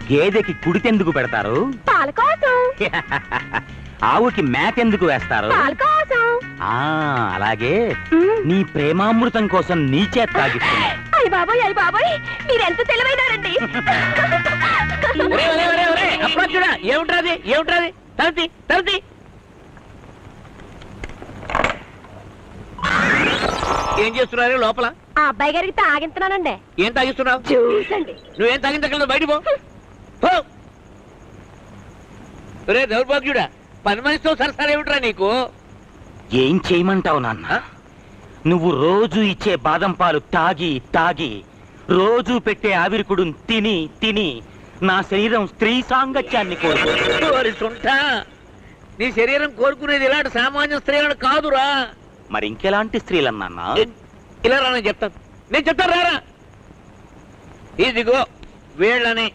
గేదెకి కుడితెందుకు పెడతారు? పాల కోసం. ఆవుకి మేకెందుకు వేస్తారు? పాల కోసం. అలాగే నీ ప్రేమామృతం కోసం నీ చేత తాగిస్తున్నా. అయ్య బాబోయ్ మీరెంత తెలివైనారండి. ఏమిట్రాది తలతి ఏం చేస్తున్నారు లోపల? ఆ అబ్బాయి గారికి తాగించున్నానండి. ఏం తాగిస్తున్నావు? చూసండి. నువ్వేం తాగించగలదు? బయట పో. రే దౌర్భాగ్యుడా, పని మనిషితో సరసాలు ఏమిట్రా నీకు? ఏం చేయమంటావు నాన్న? నువ్వు రోజు ఇచ్చే బాదం పాలు తాగి తాగి, రోజు పెట్టే ఆవిరికుడు తిని తిని నా శరీరం స్త్రీ సాంగత్యాన్ని కోరుకుంటా. నీ శరీరం కోరుకునేది ఇలాంటి సామాన్య స్త్రీలను కాదురా. మరి ఇంకెలాంటి స్త్రీలన్నా? ఇలా రా, నేను చెప్తాను రారా. ఇదిగో వీళ్ళని